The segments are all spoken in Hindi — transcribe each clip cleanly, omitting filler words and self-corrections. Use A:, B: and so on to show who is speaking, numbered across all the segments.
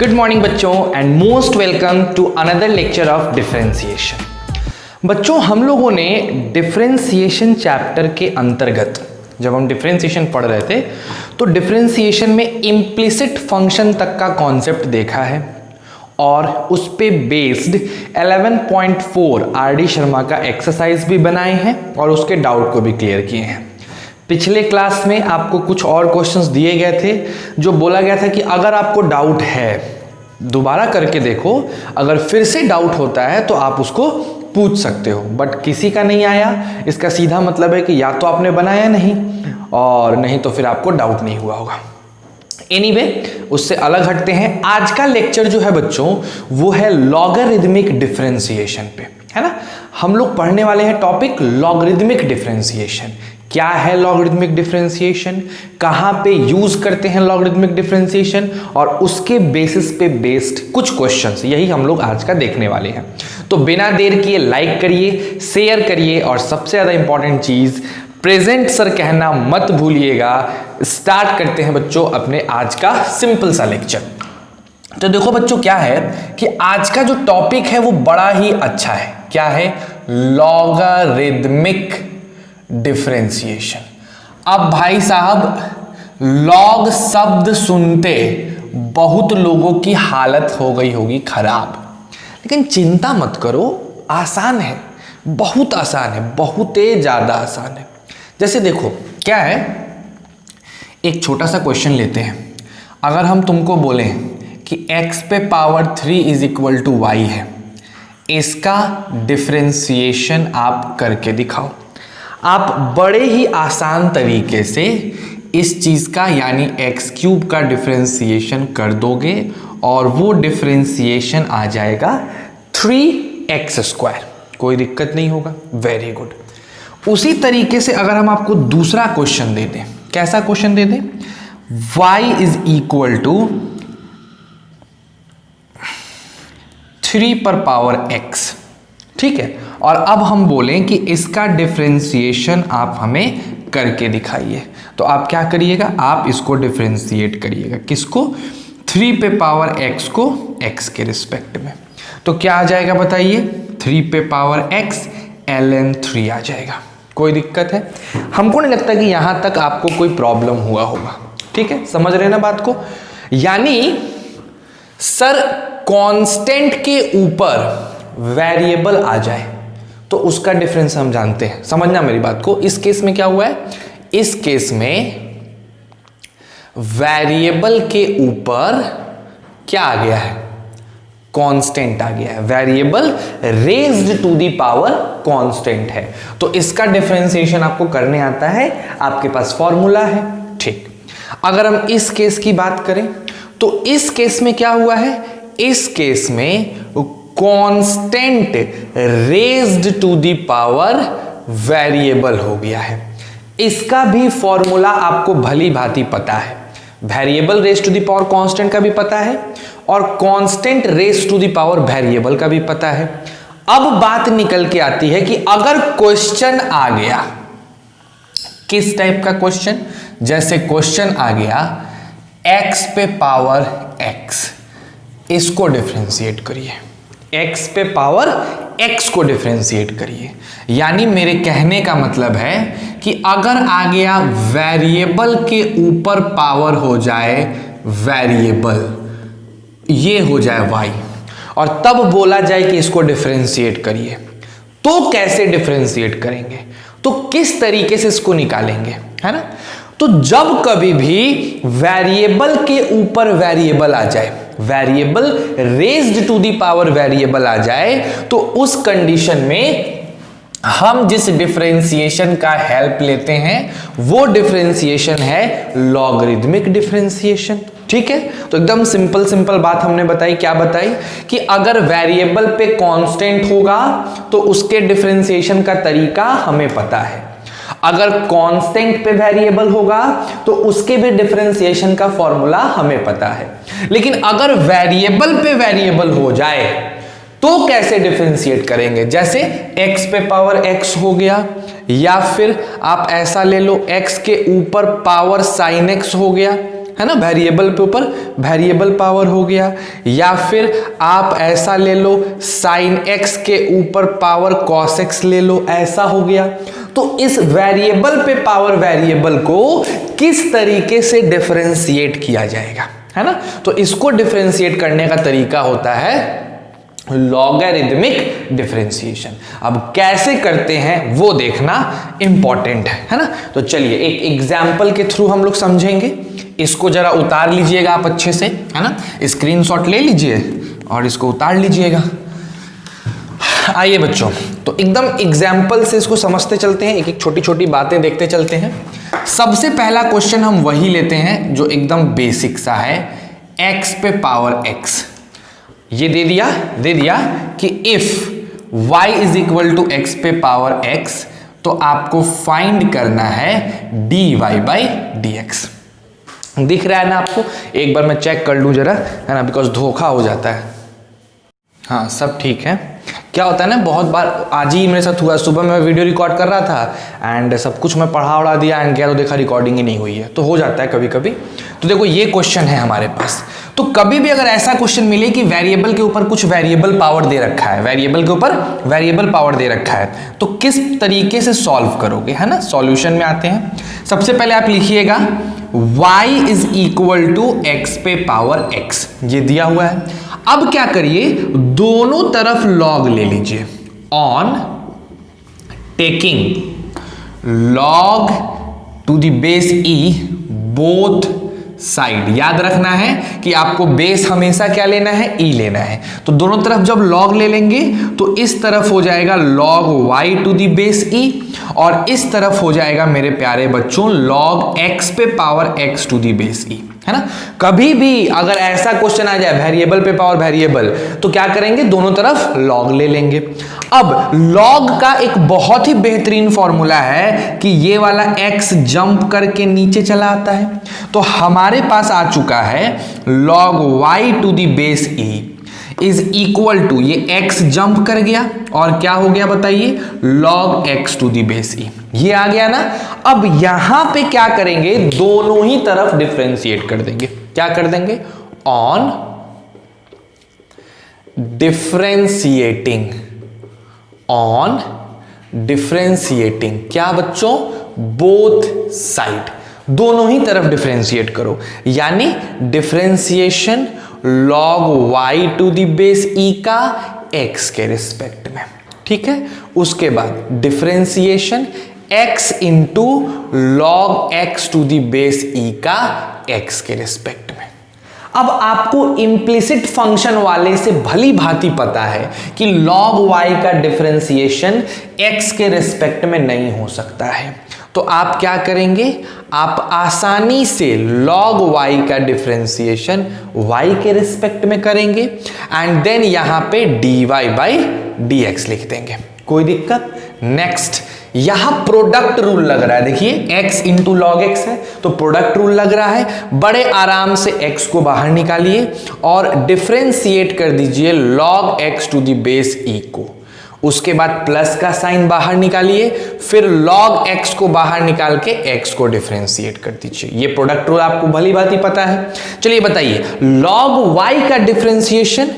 A: गुड मॉर्निंग बच्चों and most welcome to another lecture of differentiation. बच्चों हम लोगों ने डिफरेंशिएशन चैप्टर के अंतर्गत जब हम डिफरेंशिएशन पढ़ रहे थे तो डिफरेंशिएशन में इम्प्लिसिट फंक्शन तक का कॉन्सेप्ट देखा है और उस पे बेस्ड 11.4 आर.डी. शर्मा का एक्सरसाइज भी बनाए हैं और उसके डाउट को भी क्लियर किए हैं। पिछले क्लास में आपको कुछ और क्वेश्चंस दिए गए थे जो बोला गया था कि अगर आपको डाउट है दोबारा करके देखो, अगर फिर से डाउट होता है तो आप उसको पूछ सकते हो, बट किसी का नहीं आया। इसका सीधा मतलब है कि या तो आपने बनाया नहीं और नहीं तो फिर आपको डाउट नहीं हुआ होगा। एनीवे, उससे अलग हटते हैं। आज का लेक्चर जो है बच्चों वो है लॉगरिदमिक डिफरेंशिएशन पे, है ना। हम लोग पढ़ने वाले हैं टॉपिक लॉगरिदमिक डिफरेंशिएशन। क्या है लॉगरिदमिक डिफरेंशिएशन, कहाँ पे यूज करते हैं लॉगरिदमिक डिफरेंशिएशन, और उसके बेसिस पे बेस्ड कुछ क्वेश्चंस, यही हम लोग आज का देखने वाले हैं। तो बिना देर किए लाइक करिए, शेयर करिए और सबसे ज्यादा इंपॉर्टेंट चीज प्रेजेंट सर कहना मत भूलिएगा। स्टार्ट करते हैं बच्चों अपने आज का सिंपल सा लेक्चर। तो देखो बच्चों क्या है कि आज का जो टॉपिक है वो बड़ा ही अच्छा है। क्या है? Logarithmic differentiation. अब भाई साहब लॉग शब्द सुनते बहुत लोगों की हालत हो गई होगी खराब, लेकिन चिंता मत करो, आसान है, बहुत आसान है, बहुत ज्यादा आसान है। जैसे देखो क्या है, एक छोटा सा क्वेश्चन लेते हैं। अगर हम तुमको बोलें कि x पे power 3 is equal to y है, इसका डिफरेंशिएशन आप करके दिखाओ। आप बड़े ही आसान तरीके से इस चीज का यानी x क्यूब का डिफरेंशिएशन कर दोगे और वो डिफरेंशिएशन आ जाएगा 3x²। कोई दिक्कत नहीं होगा। Very good. उसी तरीके से अगर हम आपको दूसरा क्वेश्चन दे दें, कैसा क्वेश्चन दे दें? y इज इक्वल टू 3 पर पावर x, ठीक है। और अब हम बोलें कि इसका डिफरेंशिएशन आप हमें करके दिखाइए, तो आप क्या करिएगा? आप इसको डिफरेंशिएट करिएगा। किसको? 3 पे पावर x को x के रिस्पेक्ट में। तो क्या आ जाएगा बताइए? 3 पे पावर x ln 3 आ जाएगा। कोई दिक्कत है? हमको नहीं लगता कि यहां तक आपको कोई प्रॉब्लम हुआ होगा। ठीक है, समझ रहे ना बात को? यानी सर कांस्टेंट के ऊपर वेरिएबल आ जाए तो उसका डिफरेंस हम जानते हैं। समझना मेरी बात को। इस केस में क्या हुआ है? इस केस में वेरिएबल के ऊपर क्या आ गया है? कांस्टेंट आ गया है। Variable raised to the power constant है, तो इसका डिफरेंशिएशन आपको करने आता है, आपके पास फॉर्मूला है। ठीक। अगर हम इस केस की बात करें तो इस केस में क्या हुआ है? इस केस में constant raised to the power variable हो गया है। इसका भी फॉर्मूला आपको भली भांति पता है। Variable raised to the power constant का भी पता है और constant raised to the power variable का भी पता है। अब बात निकल के आती है कि अगर क्वेश्चन आ गया, किस टाइप का क्वेश्चन? जैसे क्वेश्चन आ गया x पे पावर x, इसको डिफरेंशिएट करिए। x पे पावर x को डिफरेंशिएट करिए। यानी मेरे कहने का मतलब है कि अगर आ गया वेरिएबल के ऊपर पावर हो जाए वेरिएबल, ये हो जाए y, और तब बोला जाए कि इसको डिफरेंशिएट करिए, तो कैसे डिफरेंशिएट करेंगे? तो किस तरीके से इसको निकालेंगे, है ना। तो जब कभी भी वेरिएबल के ऊपर वेरिएबल आ जाए, variable raised to the power variable आ जाए, तो उस कंडीशन में हम जिस डिफरेंशिएशन का हेल्प लेते हैं वो डिफरेंशिएशन है लॉगरिदमिक डिफरेंशिएशन। ठीक है, तो एकदम सिंपल बात हमने बताई। क्या बताई? कि अगर वेरिएबल पे कांस्टेंट होगा तो उसके डिफरेंशिएशन का तरीका हमें पता है। अगर कांस्टेंट पे वेरिएबल होगा तो उसके भी डिफरेंशिएशन का फॉर्मूला हमें पता है। लेकिन अगर वेरिएबल पे वेरिएबल हो जाए तो कैसे डिफरेंशिएट करेंगे? जैसे x पे पावर x हो गया, या फिर आप ऐसा ले लो x के ऊपर पावर sin x हो गया, है ना, वेरिएबल पे ऊपर वेरिएबल पावर हो गया, या फिर आप ऐसा ले लो साइन एक्स के ऊपर पावर कॉस एक्स ले लो, ऐसा हो गया। तो इस वेरिएबल पे पावर वेरिएबल को किस तरीके से डिफरेंशिएट किया जाएगा, है ना, तो इसको डिफरेंशिएट करने का तरीका होता है लॉगरिदमिक डिफरेंशिएशन। अब कैसे करते हैं वो देखना इंपॉर्टेंट है ना। तो चलिए एक एग्जाम्पल के थ्रू हम लोग समझेंगे। इसको जरा उतार लीजिएगा आप अच्छे से, है ना, स्क्रीनशॉट ले लीजिए और इसको उतार लीजिएगा। आइए बच्चों, तो एकदम एग्जाम्पल से इसको समझते चलते हैं, एक एक छोटी छोटी बातें देखते चलते हैं। सबसे पहला क्वेश्चन हम वही लेते हैं जो एकदम बेसिक सा है, x पे पावर x। ये दे दिया कि if y is equal to x पे पावर x, तो आपको फाइंड करना है dy बाई dx। दिख रहा है ना आपको, एक बार मैं चेक कर लूं जरा, है ना, बिकॉज धोखा हो जाता है। हाँ सब ठीक है। क्या होता है ना, बहुत बार आज ही मेरे साथ हुआ, सुबह मैं वीडियो रिकॉर्ड कर रहा था एंड सब कुछ मैं पढ़ा उड़ा दिया एंड गया तो देखा रिकॉर्डिंग ही नहीं हुई है, तो हो जाता है कभी कभी। तो देखो ये क्वेश्चन है हमारे पास, तो कभी भी अगर ऐसा क्वेश्चन मिले कि वेरिएबल के ऊपर कुछ वेरिएबल पावर दे रखा है, वेरिएबल के ऊपर वेरिएबल पावर दे रखा है, तो किस तरीके से सॉल्व करोगे, है ना। सॉल्यूशन में आते हैं। सबसे पहले आप लिखिएगा y is equal to x पे पावर x, ये दिया हुआ है। अब क्या करिए, दोनों तरफ लॉग ले लीजिए, on taking log to the base e both side. याद रखना है कि आपको बेस हमेशा क्या लेना है, e लेना है। तो दोनों तरफ जब लॉग ले लेंगे तो इस तरफ हो जाएगा log y to the base e, और इस तरफ हो जाएगा मेरे प्यारे बच्चों log x पे power x to the base e, है ना। कभी भी अगर ऐसा क्वेश्चन आ जाए वेरिएबल पे पावर वेरिएबल, तो क्या करेंगे, दोनों तरफ लॉग ले लेंगे। अब लॉग का एक बहुत ही बेहतरीन फॉर्मूला है कि ये वाला x जंप करके नीचे चला आता है, तो हमारे पास आ चुका है log y to the base e is equal to, ये x जंप कर गया और क्या हो गया बताइए, log x to the base e, ये आ गया ना। अब यहां पे क्या करेंगे, दोनों ही तरफ डिफरेंशिएट कर देंगे। क्या कर देंगे, ऑन डिफरेंशिएटिंग, ऑन डिफरेंशिएटिंग क्या बच्चों, बोथ साइड, दोनों ही तरफ डिफरेंशिएट करो, यानी differentiation log y to the base e का x के रिस्पेक्ट में, ठीक है। उसके बाद differentiation x into log x to the base e का x के रिस्पेक्ट में। अब आपको इम्प्लिसिट फंक्शन वाले से भली भांति पता है कि log y का डिफरेंशिएशन x के रिस्पेक्ट में नहीं हो सकता है, तो आप क्या करेंगे, आप आसानी से log y का डिफरेंशिएशन y के रिस्पेक्ट में करेंगे एंड देन यहां पे dy बाई dx लिख देंगे, कोई दिक्कत। नेक्स्ट, यहां प्रोडक्ट रूल लग रहा है, देखिए x इंटू लॉग एक्स है तो प्रोडक्ट रूल लग रहा है। बड़े आराम से x को बाहर निकालिए और डिफरेंशिएट कर दीजिए log x to the base e को। उसके बाद प्लस का साइन बाहर निकालिए, फिर log x को बाहर निकाल के x को डिफरेंशिएट कर दीजिए। ये प्रोडक्ट रूल आपको भली भांति पता है। चलिए बताइए, log y का डिफरेंशिएशन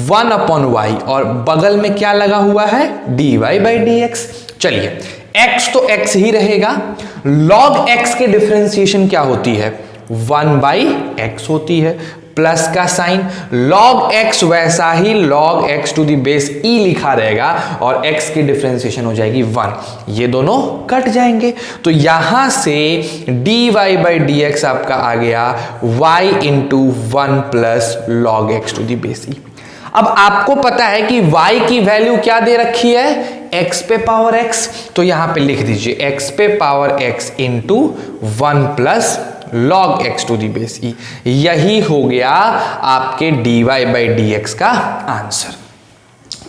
A: 1 अपॉन y और बगल में क्या लगा हुआ है, dy बाई dx। चलिए x तो x ही रहेगा, log x के डिफरेंशिएशन क्या होती है, 1 बाई x होती है, प्लस का साइन, log x वैसा ही log x to the base e लिखा रहेगा और x की डिफरेंशिएशन हो जाएगी 1, ये दोनों कट जाएंगे। तो यहां से dy बाई dx आपका आ गया y into 1 plus log x to the base e। अब आपको पता है कि y की वैल्यू क्या दे रखी है, x पे पावर x, तो यहां पे लिख दीजिए x पे power x into 1 plus log x to the base e। यही हो गया आपके dy बाई dx का आंसर।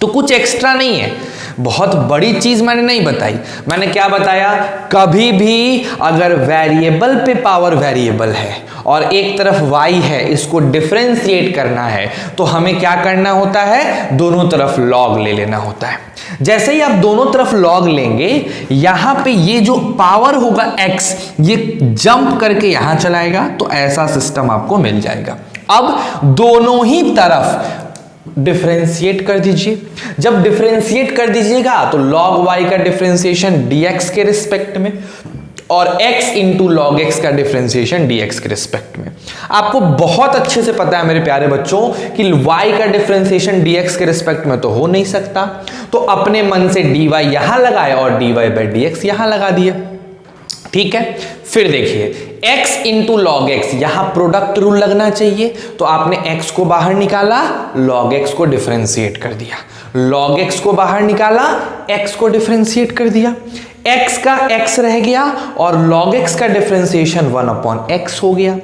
A: तो कुछ एक्स्ट्रा नहीं है, बहुत बड़ी चीज मैंने नहीं बताई। मैंने क्या बताया, कभी भी अगर वेरिएबल पे पावर वेरिएबल है और एक तरफ y है, इसको डिफरेंशिएट करना है तो हमें क्या करना होता है, दोनों तरफ log ले लेना होता है। जैसे ही आप दोनों तरफ log लेंगे, यहां पे ये जो पावर होगा x, ये जंप करके यहां चलाएगा, तो ऐसा सिस्टम आपको मिल जाएगा। अब दोनों ही तरफ डिफरेंशिएट कर दीजिए। जब डिफरेंशिएट कर दीजिएगा तो log y का डिफरेंशिएशन dx के रिस्पेक्ट में और x इंटू लॉग एक्स का डिफरेंशिएशन dx के रिस्पेक्ट में। आपको बहुत अच्छे से पता है मेरे प्यारे बच्चों कि y का डिफरेंशिएशन dx के रिस्पेक्ट में तो हो नहीं सकता, तो अपने मन से dy यहां लगाए और dy बाई dx यहां लगा दिए। ठीक है, फिर देखिए x इंटू लॉग एक्स, यहां प्रोडक्ट रूल लगना चाहिए, तो आपने x को बाहर निकाला, log x को डिफरेंशिएट कर दिया, log x को बाहर निकाला, x को डिफरेंशिएट कर दिया, x का x रह गया और log x का डिफरेंशिएशन 1 अपॉन x हो गया,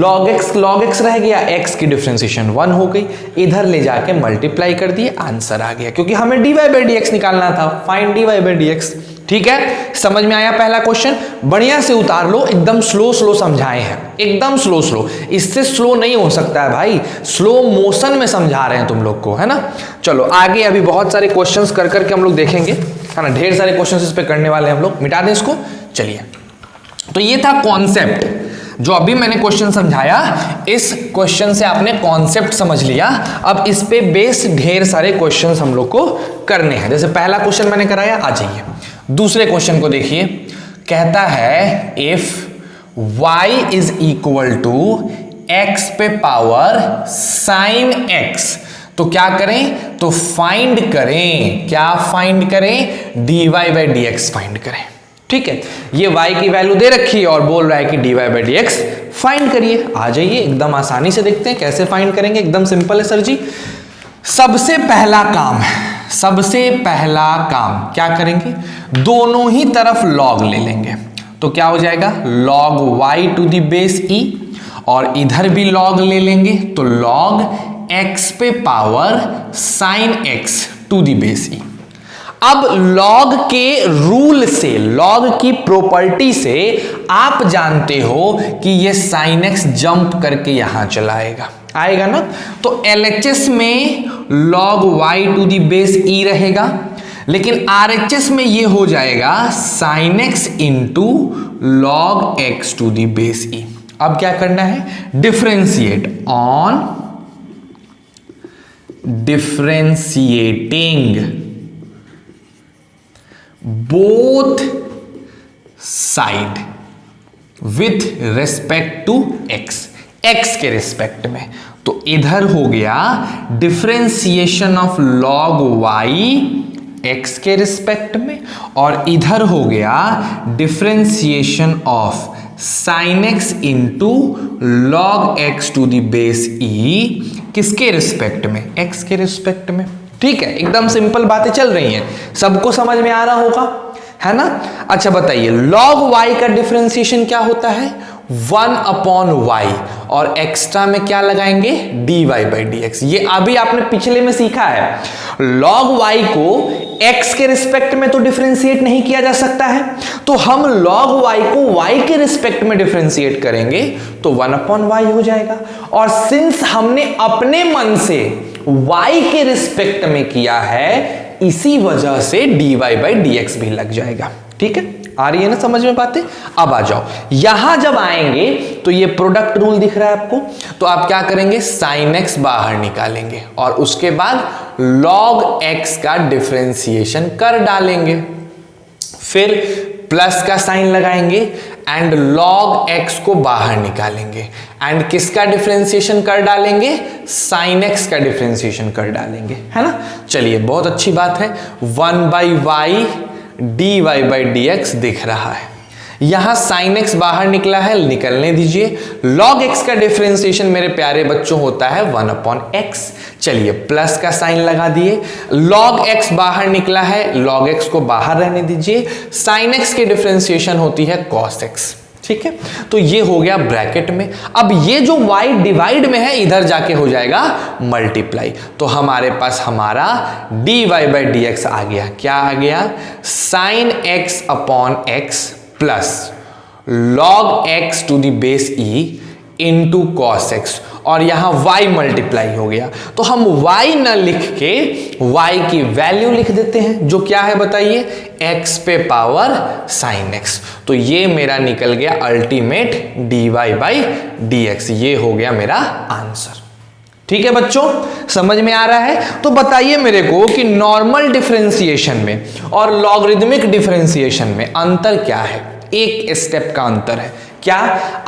A: log x रह गया, x की डिफरेंशिएशन 1 हो गई, इधर ले जाके मल्टीप्लाई कर दिए, आंसर आ गया, क्योंकि हमें dy बाई dx निकालना था, फाइंड dy बाई dx। ठीक है, समझ में आया पहला क्वेश्चन? बढ़िया से उतार लो, एकदम स्लो समझाए हैं, एकदम स्लो, इससे स्लो नहीं हो सकता है भाई, स्लो मोशन में समझा रहे हैं तुम लोग को, है ना। चलो आगे अभी बहुत सारे क्वेश्चंस कर करके हम लोग देखेंगे, है ना, ढेर सारे क्वेश्चंस इस पे करने वाले हैं हम लोग। मिटा दें इसको। चलिए, तो ये था कॉन्सेप्ट जो अभी मैंने क्वेश्चन समझाया, इस क्वेश्चन से आपने कॉन्सेप्ट समझ लिया। अब इस पे बेस ढेर सारे क्वेश्चंस हम लोग को करने हैं। जैसे पहला क्वेश्चन मैंने कराया, आ जाइए दूसरे क्वेश्चन को देखिए। कहता है if y is equal to x पे पावर sin x, तो क्या करें, तो फाइंड करें, क्या फाइंड करें, dy बाई dx फाइंड करें। ठीक है, ये y की वैल्यू दे रखी है और बोल रहा है कि dy बाई dx फाइंड करिए। आ जाइए, एकदम आसानी से देखते हैं कैसे फाइंड करेंगे। एकदम सिंपल है सर जी। सबसे पहला काम क्या करेंगे, दोनों ही तरफ log ले लेंगे, तो क्या हो जाएगा, log y to the base e, और इधर भी log ले लेंगे तो log x पे power sin x to the base e। अब log के रूल से, log की प्रॉपर्टी से आप जानते हो कि ये sin x जंप करके यहां चला आएगा ना, तो LHS में log y to the base e रहेगा, लेकिन RHS में ये हो जाएगा sin x into log x to the base e। अब क्या करना है, differentiate on differentiating both side with respect to x, x के रिस्पेक्ट में, तो इधर हो गया differentiation of log y x के रिस्पेक्ट में, और इधर हो गया differentiation of sin x into log x to the base e, किसके रिस्पेक्ट में, x के रिस्पेक्ट में। ठीक है, एकदम सिंपल बातें चल रही हैं, सबको समझ में आ रहा होगा, है ना। अच्छा बताइए, log y का डिफरेंशिएशन क्या होता है, 1 अपॉन y, और एक्स्ट्रा में क्या लगाएंगे, dy बाई dx। ये अभी आपने पिछले में सीखा है, log y को x के रिस्पेक्ट में तो डिफरेंशिएट नहीं किया जा सकता है, तो हम log y को y के रिस्पेक्ट में डिफरेंशिएट करेंगे तो 1 अपॉन y हो जाएगा। और सिंस हमने अपने मन से y के रिस्पेक्ट में किया है, इसी वजह से dy बाई dx भी लग जाएगा। ठीक है, आ रही है ना समझ में बातें। अब आ जाओ, यहां जब आएंगे तो ये प्रोडक्ट रूल दिख रहा है आपको, तो आप क्या करेंगे, sin x बाहर निकालेंगे और उसके बाद log x का डिफरेंशिएशन कर डालेंगे, फिर प्लस का साइन लगाएंगे एंड log x को बाहर निकालेंगे एंड किसका डिफरेंशिएशन कर डालेंगे, sin x का डिफरेंशिएशन कर डालेंगे, है ना। चलिए, बहुत अच्छी बात है, 1 by y dy by dx दिख रहा है, यहां sin x बाहर निकला है, निकलने दीजिए। log x का डिफरेंशिएशन मेरे प्यारे बच्चों होता है 1 अपॉन x। चलिए, प्लस का साइन लगा दिए, log x बाहर निकला है, log x को बाहर रहने दीजिए। sin x की डिफरेंशिएशन होती है cos x। ठीक है, तो ये हो गया ब्रैकेट में। अब ये जो y डिवाइड में है इधर जाके हो जाएगा मल्टीप्लाई, तो हमारे पास हमारा dy बाई डी एक्स आ गया। क्या आ गया? Sine x upon x plus log x to the base e into cos x, और यहां y मल्टीप्लाई हो गया, तो हम y न लिख के y की वैल्यू लिख देते हैं, जो क्या है बताइए? x पे पावर साइन x। तो ये मेरा निकल गया ultimate dy by d x, ये हो गया मेरा आंसर। ठीक है बच्चों, समझ में आ रहा है? तो बताइए मेरे को कि नॉर्मल डिफरेंशिएशन में और लॉगरिदमिक डिफरेंशिएशन में अंतर क्या है? एक स्टेप का अंतर है। क्या?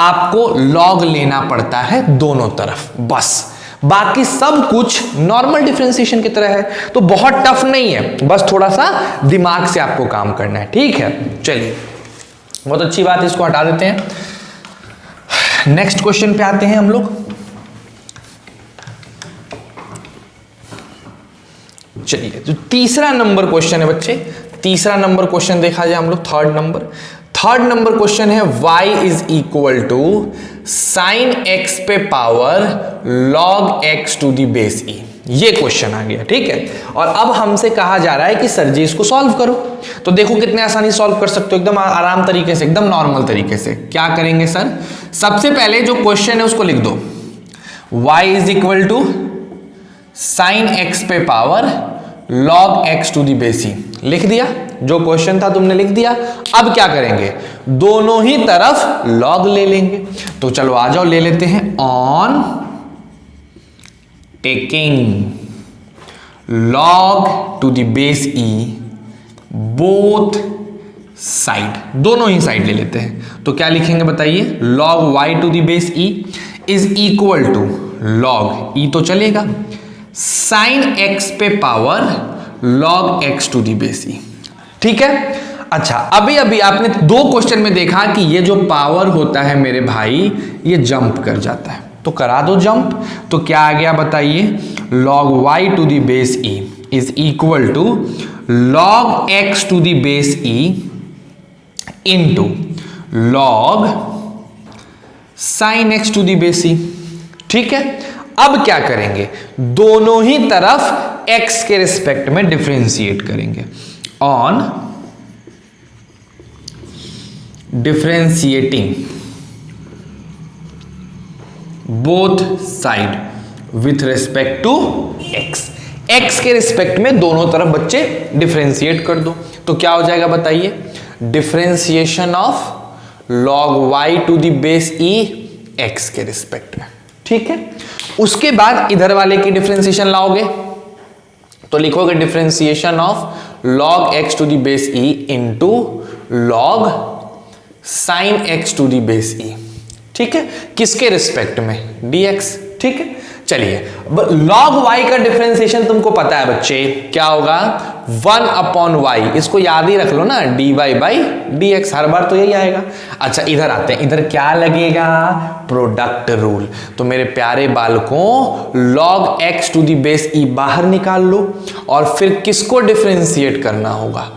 A: आपको लॉग लेना पड़ता है दोनों तरफ, बस। बाकी सब कुछ नॉर्मल डिफरेंशिएशन की तरह है, तो बहुत टफ नहीं है, बस थोड़ा सा दिमाग से आपको काम करना है। ठीक है, चलिए, बहुत अच्छी बात है, इसको हटा देते हैं। नेक्स्ट क्वेश्चन पे आते हैं हम लोग। चलिए, तो तीसरा नंबर क्वेश्चन है बच्चे, तीसरा नंबर क्वेश्चन देखा जाए हम लोग। थर्ड नंबर क्वेश्चन है y is equal to sine x पे power log x to the base e। ये क्वेश्चन आ गया, ठीक है। और अब हमसे कहा जा रहा है कि सर जी इसको सॉल्व करो। तो देखो कितने आसानी सॉल्व कर सकते हो, एकदम आराम तरीके से, एकदम नॉर्मल तरीके से। क्या करेंगे सर? सबसे पहले जो क्वेश्चन है उसको लिख दो, y is equal to sine x पे power log x to the base e। लिख दिया, जो क्वेश्चन था तुमने लिख दिया। अब क्या करेंगे? दोनों ही तरफ log ले लेंगे। तो चलो आ जाओ, ले लेते हैं। On taking log to the base e both side, दोनों ही साइड ले लेते हैं। तो क्या लिखेंगे बताइए? log y to the base e is equal to log e तो चलेगा, साइन x पे power log x to the base e। ठीक है। अच्छा, अभी अभी आपने दो क्वेश्चन में देखा कि ये जो पावर होता है मेरे भाई, ये जंप कर जाता है, तो करा दो जंप। तो क्या आ गया बताइए? log y to the base e is equal to log x to the base e into log sine x to the base e। ठीक है। अब क्या करेंगे? दोनों ही तरफ x के रिस्पेक्ट में डिफरेंशिएट करेंगे। On differentiating both side with respect to x, x के रिस्पेक्ट में दोनों तरफ बच्चे डिफरेंशिएट कर दो। तो क्या हो जाएगा बताइए? Differentiation of log y to the base e x के रिस्पेक्ट में। ठीक है। उसके बाद इधर वाले की डिफरेंशिएशन लाओगे, तो लिखोगे differentiation of log x to the base e into log sine x to the base e। ठीक है। किसके रिस्पेक्ट में? dx। ठीक है। चलिए, log y का डिफरेंशिएशन तुमको पता है बच्चे, क्या होगा? 1 अपॉन y, इसको याद ही रख लो ना, dy बाई dx, हर बार तो यही आएगा। अच्छा, इधर आते हैं, इधर क्या लगेगा? Product rule. तो मेरे प्यारे बालकों, log x to the base e बाहर निकाल लो, और फिर किसको डिफरेंशिएट करना होगा?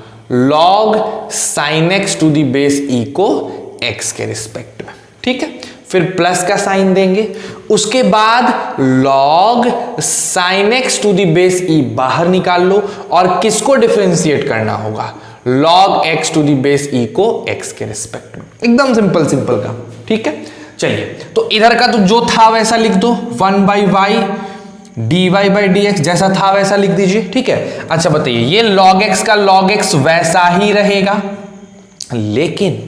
A: log sine x to the base e को x के रिस्पेक्ट में। ठीक है। फिर प्लस का साइन देंगे, उसके बाद log sine x to the base e बाहर निकाल लो, और किसको डिफरेंशिएट करना होगा? log x to the base e को x के रिस्पेक्ट में। एकदम सिंपल सिंपल का। ठीक है। चलिए, तो इधर का तो जो था वैसा लिख दो, 1 by y dy by d x, जैसा था वैसा लिख दीजिए। ठीक है। अच्छा बताइए, ये log x का log x वैसा ही रहेगा, लेकिन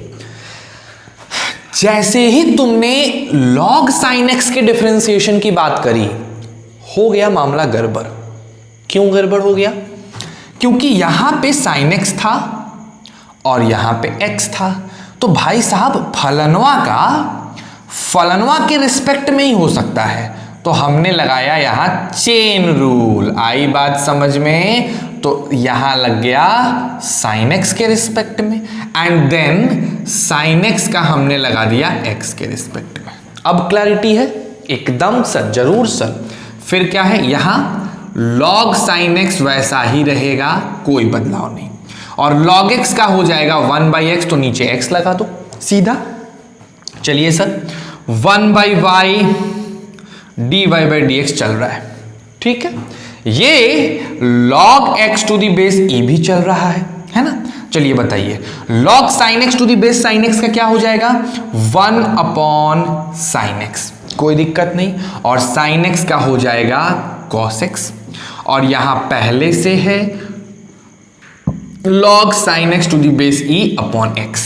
A: जैसे ही तुमने log sin x के डिफरेंशिएशन की बात करी, हो गया मामला गड़बड़। क्यों गड़बड़ हो गया? क्योंकि यहां पे sin x था और यहां पे x था, तो भाई साहब फलनवा के रिस्पेक्ट में ही हो सकता है। तो हमने लगाया यहां चेन रूल। आई बात समझ में? तो यहां लग गया sin x के रिस्पेक्ट में, एंड देन sin x का हमने लगा दिया x के रिस्पेक्ट में। अब क्लैरिटी है? एकदम सर, जरूर सर। फिर क्या है? यहां log sin x वैसा ही रहेगा, कोई बदलाव नहीं, और log x का हो जाएगा 1 बाई एक्स, तो नीचे x लगा दो सीधा। चलिए सर 1/y dy/dx चल रहा है, ठीक है। ये log x to the base e भी चल रहा है ना। चलिए बताइए log sin x to the base sin x का क्या हो जाएगा 1/sin x, कोई दिक्कत नहीं। और sin x का हो जाएगा cos x, और यहां पहले से है log sin x to the base e upon x,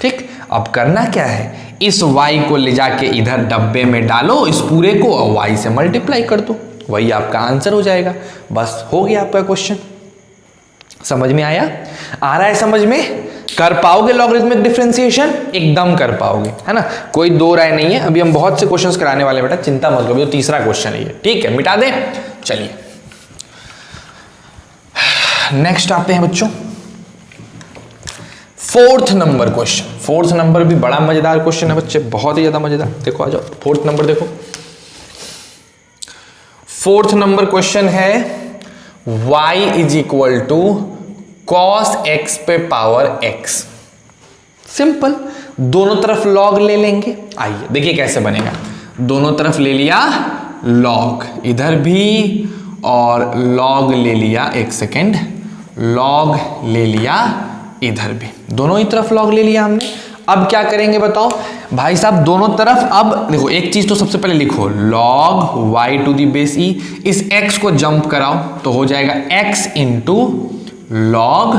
A: ठीक। अब करना क्या है, इस y को ले जाके इधर डब्बे में डालो, इस पूरे को y से मल्टीप्लाई कर दो, वही आपका आंसर हो जाएगा। बस हो गया आपका क्वेश्चन। समझ में आया? आ रहा है समझ में? कर पाओगे लॉगरिथमिक डिफरेंशिएशन? एकदम कर पाओगे, है ना, कोई दो राय नहीं है। अभी हम बहुत से क्वेश्चंस कराने वाले बेटा, चिंता मत करो। तो तीसरा क्वेश्चन है ये, ठीक है, मिटा दें। चलिए नेक्स्ट आते हैं बच्चों, fourth number question. Fourth number भी बड़ा मजेदार क्वेश्चन है बच्चे, बहुत ही ज्यादा मजेदार। देखो आ जाओ, फोर्थ नंबर देखो। फोर्थ नंबर क्वेश्चन है y is equal to cos x पे पावर x। सिंपल, दोनों तरफ log ले लेंगे। आइए देखिए कैसे बनेगा। दोनों तरफ ले लिया log, इधर भी, और log ले लिया, एक सेकेंड, log ले लिया इधर भी, दोनों ही तरफ log ले लिया हमने। अब क्या करेंगे बताओ भाई साहब, दोनों तरफ। अब देखो एक चीज तो सबसे पहले लिखो log y to the base e, इस x को जंप कराओ तो हो जाएगा x into log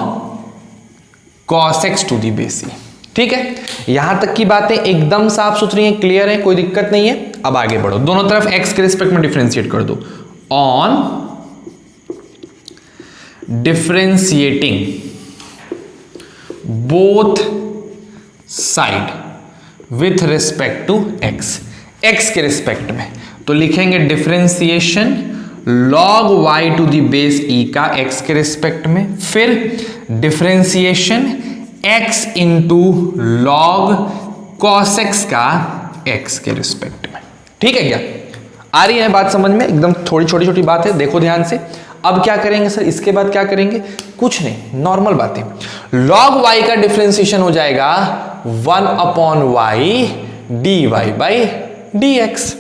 A: cos x to the base e, ठीक है। यहां तक की बातें एकदम साफ सुथरी हैं, क्लियर है, कोई दिक्कत नहीं है। अब आगे बढ़ो, दोनों तरफ x के रिस्पेक्ट में डिफरेंशिएट कर दो। On differentiating both side with respect to x, x के रिस्पेक्ट में, तो लिखेंगे differentiation log y to the base e का x के रिस्पेक्ट में, फिर differentiation x into log cos x का x के रिस्पेक्ट में, ठीक है। क्या आ रही है बात समझ में? एकदम थोड़ी छोटी छोटी बात है, देखो ध्यान से। अब क्या करेंगे सर, इसके बाद क्या करेंगे? कुछ नहीं, नॉर्मल बातें। log y का डिफरेंशिएशन हो जाएगा 1/y dy/dx।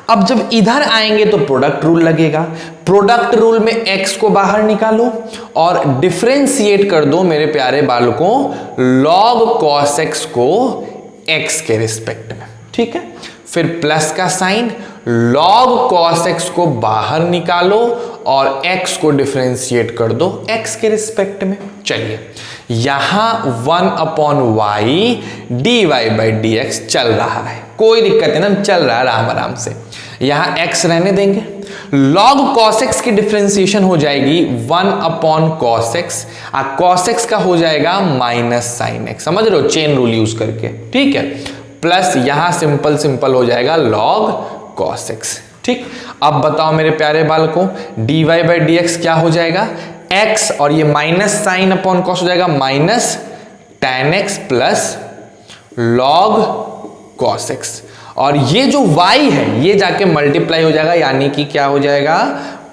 A: अब जब इधर आएंगे तो प्रोडक्ट रूल लगेगा। प्रोडक्ट रूल में x को बाहर निकालो और डिफरेंशिएट कर दो मेरे प्यारे बालकों log cos x को x के रिस्पेक्ट में, ठीक है। फिर प्लस का साइन, log cos x को बाहर निकालो और x को डिफरेंशिएट कर दो x के रिस्पेक्ट में। चलिए यहां 1/y dy/dx चल रहा है, कोई दिक्कत नहीं ना, चल रहा है आराम आराम से। यहां x रहने देंगे। log cos x की डिफरेंशिएशन हो जाएगी 1/cos x, cos x का हो जाएगा माइनस साइन x, समझ रहे हो, चेन रूल यूज करके, ठीक है। प्लस यहां सिंपल सिंपल हो जाएगा log cos x, ठीक। अब बताओ मेरे प्यारे बालकों dy/dx क्या हो जाएगा, x, और ये माइनस साइन अपॉन कॉस हो जाएगा minus tan x plus log cos x, और ये जो y है ये जाके मल्टीप्लाई हो जाएगा, यानी कि क्या हो जाएगा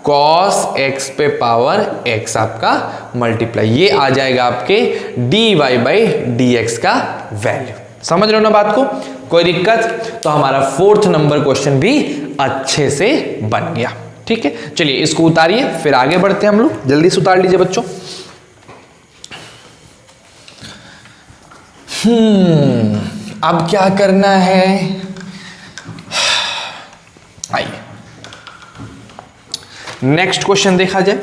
A: cos x पे पावर x आपका मल्टीप्लाई, ये आ जाएगा आपके dy/dx का वैल्यू। समझ रहे हो ना बात को? कोई दिक्कत? तो हमारा फोर्थ नंबर क्वेश्चन भी अच्छे से बन गया, ठीक है। चलिए इसको उतारिए, फिर आगे बढ़ते हैं हम लोग। जल्दी से उतार लीजिए बच्चों। अब क्या करना है, आइए नेक्स्ट क्वेश्चन देखा जाए,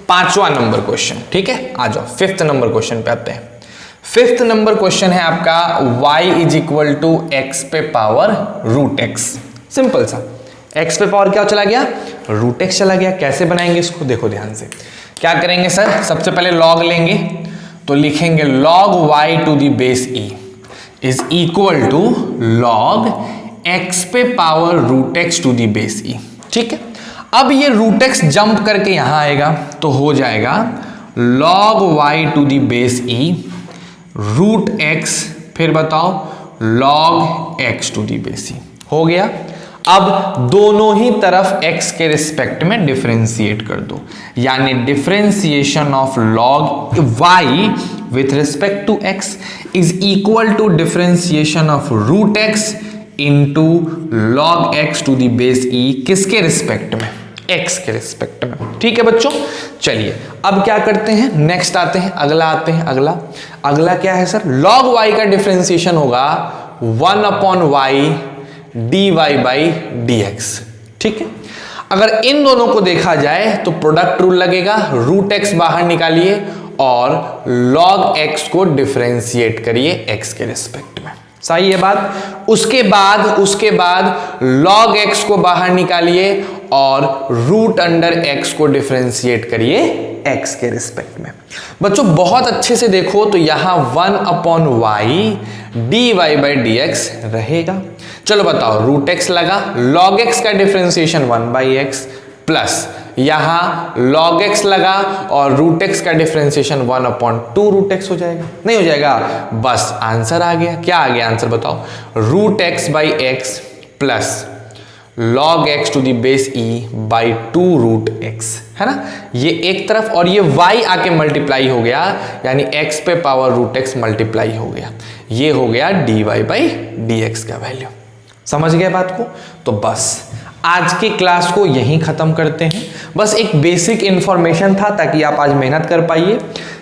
A: पांचवा नंबर क्वेश्चन, ठीक है। आ जाओ फिफ्थ नंबर क्वेश्चन पे आते हैं। फिफ्थ नंबर क्वेश्चन है आपका y is equal to x पे पावर रूट एक्स। सिंपल सा, x पे पावर क्या चला गया, रूट एक्स चला गया। कैसे बनाएंगे इसको, देखो ध्यान से। क्या करेंगे सर, सबसे पहले log लेंगे, तो लिखेंगे log y to the base e is equal to log x पे power root x to the base e, ठीक है। अब ये रूट एक्स जंप करके यहां आएगा तो हो जाएगा log y to the base e root x, फिर बताओ log x to the base e, हो गया। अब दोनों ही तरफ x के रिस्पेक्ट में डिफरेंशिएट कर दो, यानी differentiation of log y with respect to x is equal to differentiation of root x into log x to the base e, किसके रिस्पेक्ट में, x के रिस्पेक्ट में। ठीक है बच्चों, चलिए अब क्या करते हैं, नेक्स्ट आते हैं, अगला आते हैं। अगला क्या है सर, log y का डिफरेंशिएशन होगा 1/y dy बाई dx। ठीक है, अगर इन दोनों को देखा जाए तो प्रोडक्ट रूल लगेगा, रूट x बाहर निकालिए और log x को डिफरेंशिएट करिए x के रिस्पेक्ट में। सही है बात। उसके बाद log x को बाहर निकालिए और रूट अंडर x को डिफरेंशिएट करिए x के रिस्पेक्ट में। बच्चों बहुत अच्छे से देखो तो यहां 1/y dy बाई dx रहेगा। चलो बताओ, रूट x लगा, log x का डिफरेंशिएशन 1/x प्लस यहां log x लगा और रूट x का डिफरेंशिएशन 1/2 रूट x हो जाएगा, नहीं हो जाएगा? बस आंसर आ गया। क्या आ गया आंसर बताओ, root x by x plus log x to the base e by 2 root x, है ना। ये एक तरफ और ये y आके मल्टीप्लाई हो गया, यानी x पे पावर रूट x मल्टीप्लाई हो गया, ये हो गया dy बाई dx का वैल्यू। समझ गए बात को? तो बस आज की क्लास को यहीं खत्म करते हैं। बस एक बेसिक इंफॉर्मेशन था ताकि आप आज मेहनत कर पाइए।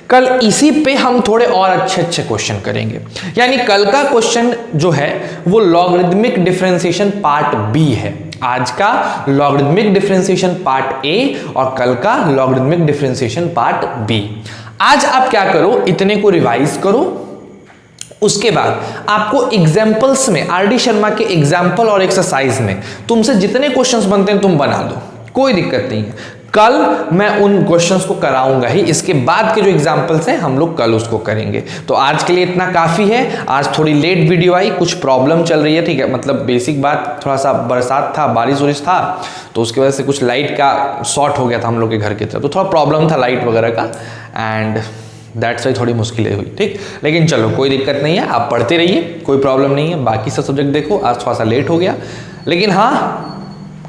A: कल इसी पे हम थोड़े और अच्छे क्वेश्चन करेंगे, यानी कल का क्वेश्चन जो है वो लॉगरिदमिक डिफरेंशिएशन पार्ट बी है। आज का लॉगरिदमिक डिफरेंशिएशन पार्ट ए और कल का लॉगरिदमिक डिफरेंशिएशन पार्ट बी। आज आप क्या करो, इतने को रिवाइज करो, उसके बाद आपको एग्जाम्पल्स में आर.डी. शर्मा के एग्जाम्पल और एक्सरसाइज में तुमसे जितने क्वेश्चंस बनते हैं तुम बना दो, कोई दिक्कत नहीं है। कल मैं उन क्वेश्चंस को कराऊंगा ही, इसके बाद के जो एग्जाम्पल्स हैं हम लोग कल उसको करेंगे। तो आज के लिए इतना काफी है। आज थोड़ी लेट वीडियो आई, कुछ प्रॉब्लम चल रही है, ठीक है, मतलब बेसिक बात, थोड़ा सा बरसात था, बारिश वारिश था, तो उसकी वजह से कुछ लाइट का शॉर्ट हो गया था हम लोग के घर की तरफ, तो थोड़ा प्रॉब्लम था लाइट वगैरह का, एंड दैट्स वाई थोड़ी मुश्किलें हुई। ठीक, लेकिन चलो कोई दिक्कत नहीं है, आप पढ़ते रहिए, कोई प्रॉब्लम नहीं है। बाकी सब सब्जेक्ट देखो, आज थोड़ा सा लेट हो गया, लेकिन हाँ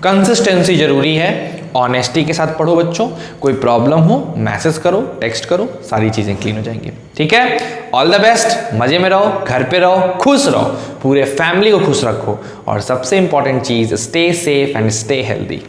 A: कंसिस्टेंसी जरूरी है, ऑनेस्टी के साथ पढ़ो बच्चों। कोई प्रॉब्लम हो मैसेज करो, टेक्स्ट करो, सारी चीजें क्लीन हो जाएंगी। ठीक है, ऑल द बेस्ट, मजे में रहो, घर पे रहो, खुश रहो, पूरे फैमिली को खुश रखो, और सबसे इंपॉर्टेंट चीज, stay safe and stay healthy.